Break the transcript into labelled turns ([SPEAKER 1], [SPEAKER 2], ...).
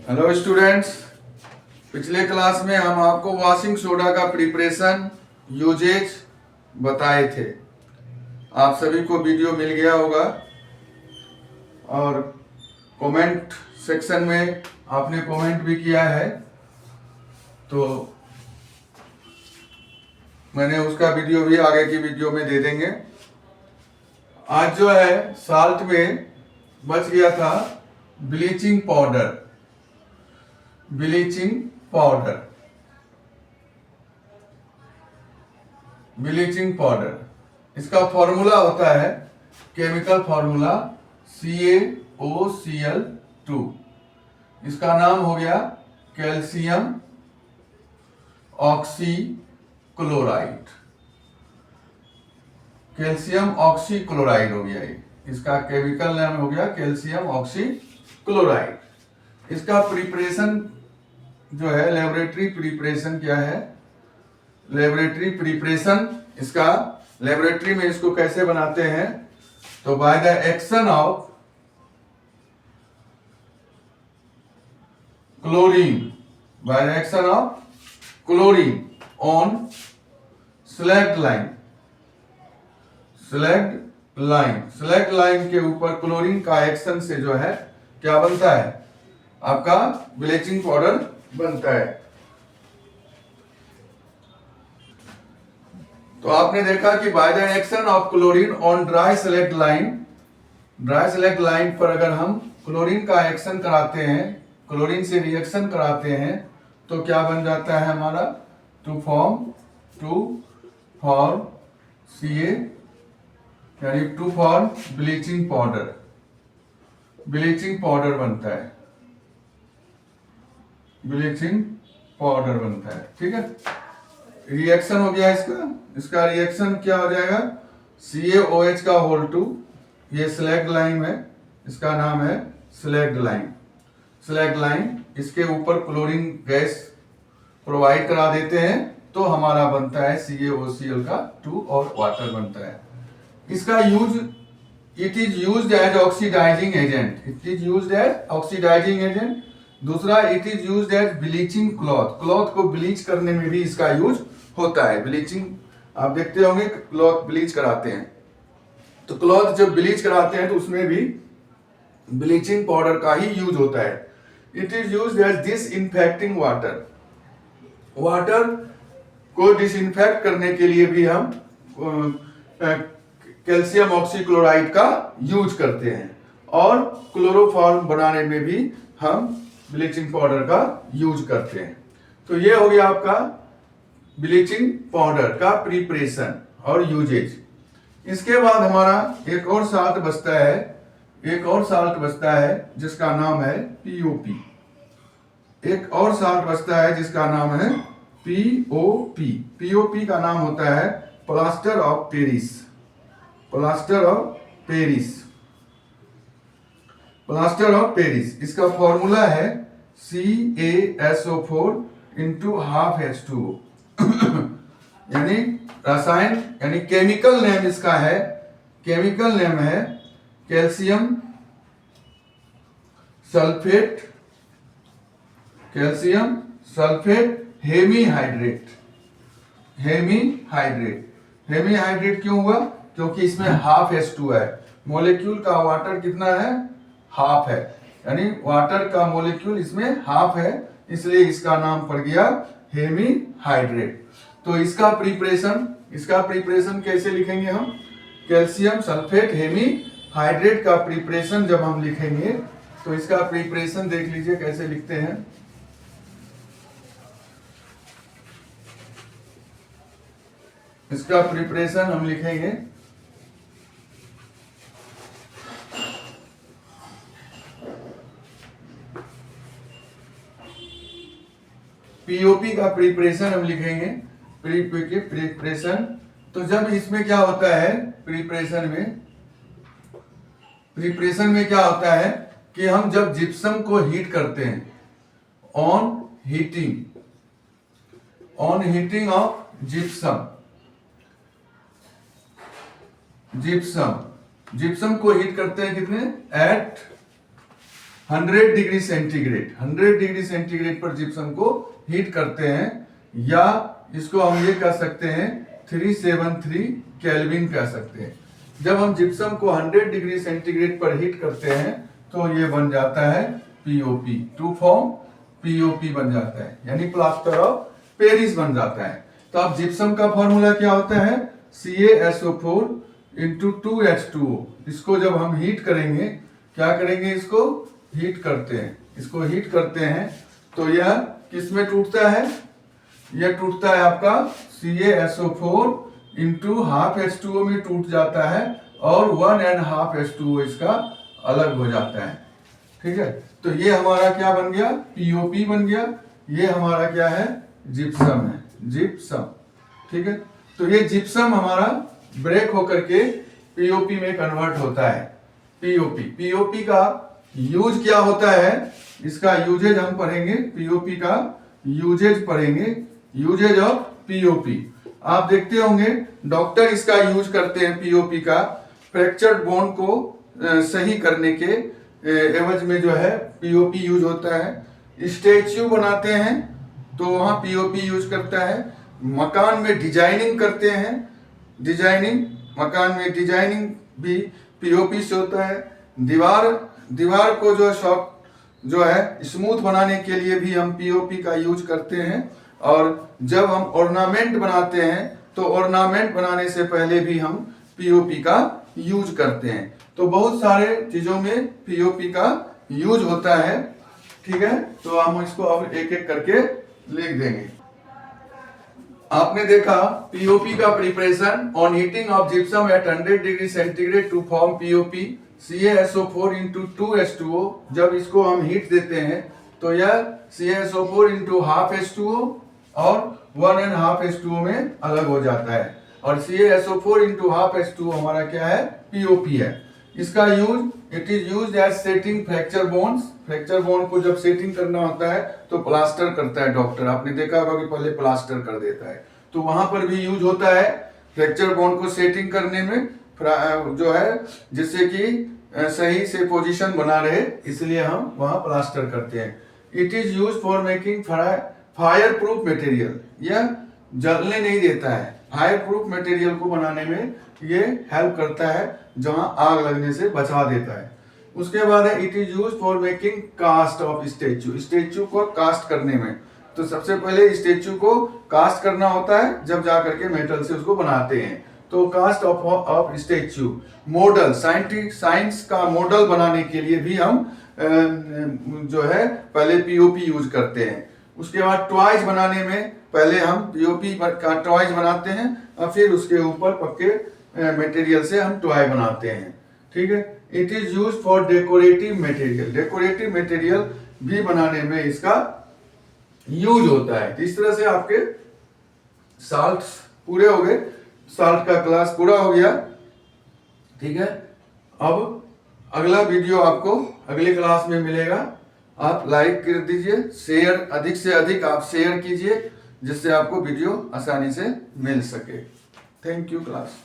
[SPEAKER 1] Hello students, पिछले class में हम आपको वॉशिंग सोडा का प्रिपरेशन यूजेज बताए थे। आप सभी को वीडियो मिल गया होगा और कमेंट सेक्शन में आपने कमेंट भी किया है, तो मैंने उसका वीडियो भी आगे की वीडियो में दे देंगे। आज जो है साल्ट में बच गया था bleaching powder. Bleaching powder bleaching powder इसका फॉर्मूला होता है, केमिकल फॉर्मूला CaOCl2। इसका नाम हो गया कैल्शियम ऑक्सीक्लोराइड। कैल्शियम ऑक्सीक्लोराइड हो गया ये, इसका केमिकल नाम हो गया कैल्शियम ऑक्सीक्लोराइड। इसका प्रिपरेशन जो है, लेबोरेटरी प्रिपरेशन क्या है, लेबोरेटरी प्रिपरेशन इसका लेबोरेटरी में इसको कैसे बनाते हैं, तो by the action of chlorine, by the action of chlorine on slagged line. Slagged line के ऊपर क्लोरीन का एक्शन से जो है क्या बनता है, आपका ब्लीचिंग पाउडर बनता है। तो आपने देखा कि by the action of chlorine on dry slagged line पर अगर हम क्लोरीन का एक्शन कराते हैं, क्लोरीन से रिएक्शन कराते हैं, तो क्या बन जाता है हमारा, टू फॉर्म Ca, यानी टू फॉर्म ब्लीचिंग पाउडर बनता है, ब्लीचिंग पाउडर बनता है। ठीक है, रिएक्शन हो गया इसका रिएक्शन क्या हो जाएगा, CaOH का होल टू, ये स्लैग्ड लाइन है, इसका नाम है स्लैग्ड लाइन। इसके ऊपर क्लोरीन गैस प्रोवाइड करा देते हैं, तो हमारा बनता है CaOCl का 2 और वाटर बनता है। इसका use, it is used as oxidising agent. दूसरा, it is used as bleaching cloth को ब्लीच करने में भी इसका यूज होता है। ब्लीचिंग आप देखते होंगे, क्लॉथ ब्लीच कराते हैं, तो क्लॉथ जब ब्लीच कराते हैं तो उसमें भी ब्लीचिंग पाउडर का ही यूज होता है। It is used as disinfecting water को डिसइंफेक्ट करने के लिए भी हम कैल्शियम ऑक्सीक्लोराइड का यूज करते हैं, और क्लोरोफॉर्म बनाने में भी हम ब्लीचिंग पाउडर का यूज करते हैं। तो ये हो गया आपका ब्लीचिंग पाउडर का प्रिपरेशन और यूजेज। इसके बाद हमारा एक और साल्ट बचता है जिसका नाम है POP। POP का नाम होता है प्लास्टर ऑफ पेरिस। इसका फॉर्मूला है CaSO4 into half H2O। यानी रसायन, यानी केमिकल नेम इसका है, कैल्शियम सल्फेट हेमीहाइड्रेट क्यों हुआ, क्योंकि इसमें हाफ H2 है। मोलेक्यूल का वाटर कितना है, हाफ है, यानी वाटर का मोलेक्यूल इसमें हाफ है, इसलिए इसका नाम पड़ गया हेमीहाइड्रेट। तो इसका प्रिपरेशन कैसे लिखेंगे हम, कैल्शियम सल्फेट हेमीहाइड्रेट का प्रिपरेशन जब हम लिखेंगे, तो इसका प्रिपरेशन देख लीजिए कैसे लिखते हैं। इसका प्रिपरेशन हम लिखेंगे POP का प्रिपरेशन हम लिखेंगे, प्रिपरेशन। तो जब इसमें क्या होता है, प्रिपरेशन में क्या होता है कि हम जब जिप्सम को हीट करते हैं, ऑन हीटिंग ऑफ जिप्सम को हीट करते हैं कितने, at 100 degree centigrade, 100 degree centigrade पर जिप्सम को हीट करते हैं, या इसको हम ये कह सकते हैं 373 केल्विन कह सकते हैं। जब हम जिप्सम को 100 डिग्री सेंटीग्रेड पर हीट करते हैं तो ये बन जाता है पीओपी, टू फॉर्म पीओपी बन जाता है, यानी प्लास्टर ऑफ पेरिस बन जाता है। तो अब जिप्सम का फॉर्मूला क्या होता है, CaSO4 इंटू 2H2O। इसको जब हम हीट करेंगे, क्या करेंगे, इसको हीट करते हैं, इसको हीट करते हैं तो यह किस में टूटता है, यह टूटता है आपका CaSO4 इंटू हाफ H2O में टूट जाता है, और 1.5 H2O इसका अलग हो जाता है। ठीक है, तो ये हमारा क्या बन गया, पीओपी बन गया। ये हमारा क्या है, जिप्सम है, जिप्सम। ठीक है, तो ये जिप्सम हमारा ब्रेक होकर के पीओपी में कन्वर्ट होता है। पीओपी, पीओपी का यूज क्या होता है, इसका यूजेज हम पढ़ेंगे, पीओपी का यूजेज पढ़ेंगे, यूजेज ऑफ पीओपी। आप देखते होंगे डॉक्टर इसका यूज करते हैं पीओपी का, फ्रैक्चर्ड बोन को सही करने के एवज में जो है पीओपी यूज होता है। स्टैच्यू बनाते हैं तो वहां पीओपी यूज करता है। मकान में डिजाइनिंग करते हैं, डिजाइनिंग, मकान में डिजाइनिंग भी पीओपी से होता है। दीवार को जो है स्मूथ बनाने के लिए भी हम पीओपी का यूज करते हैं। और जब हम ऑर्नामेंट बनाते हैं तो ऑर्नामेंट बनाने से पहले भी हम पीओपी का यूज करते हैं। तो बहुत सारे चीजों में पीओपी का यूज होता है। ठीक है, तो हम इसको अब एक एक करके लिख देंगे। आपने देखा पीओपी का preparation, on heating of gypsum at 100 degree centigrade to form POP CaSO4 into 2H2O। जब इसको हम हीट देते हैं तो यह CaSO4 इंटू हाफ H2O और 1.5 H2O में अलग हो जाता है। और CaSO4 इंटू हाफ H2O हमारा क्या है, पीओपी है। इसका use, it is used as setting fracture bones. Fracture bone को जब सेटिंग करना होता है तो प्लास्टर करता है डॉक्टर, आपने देखा होगा कि पहले प्लास्टर कर देता है, तो वहां पर भी यूज होता है फ्रैक्चर बोन को सेटिंग करने में, जो है जिससे कि सही से पोजीशन बना रहे, इसलिए हम वहां प्लास्टर करते हैं। It is use for making fire proof material, यह जलने नहीं देता है, फायर प्रूफ मटेरियल को बनाने में ये हेल्प करता है, जहां आग लगने से बचा देता है। उसके बाद है it is use for making cast of statue, statue को कास्ट करने में। तो सबसे पहले स्टेच्यू को कास्ट करना होता है, जब जाकर के मेटल से उसको बनाते हैं, तो cast of statue. Model, science का मॉडल बनाने के लिए भी हम जो है पहले पीओपी यूज करते हैं। उसके बाद टॉयज बनाने में पहले हम पीओपी का टॉयज बनाते हैं और फिर उसके ऊपर पक्के मटेरियल से हम टॉय बनाते हैं। ठीक है, it is use for decorative material, decorative material भी बनाने में इसका यूज होता है। इस तरह से आपके साल्ट पूरे हो गए, साल्ट का क्लास पूरा हो गया। ठीक है, अब अगला वीडियो आपको अगली क्लास में मिलेगा। आप लाइक कर दीजिए, शेयर अधिक से अधिक आप शेयर कीजिए, जिससे आपको वीडियो आसानी से मिल सके। Thank you class.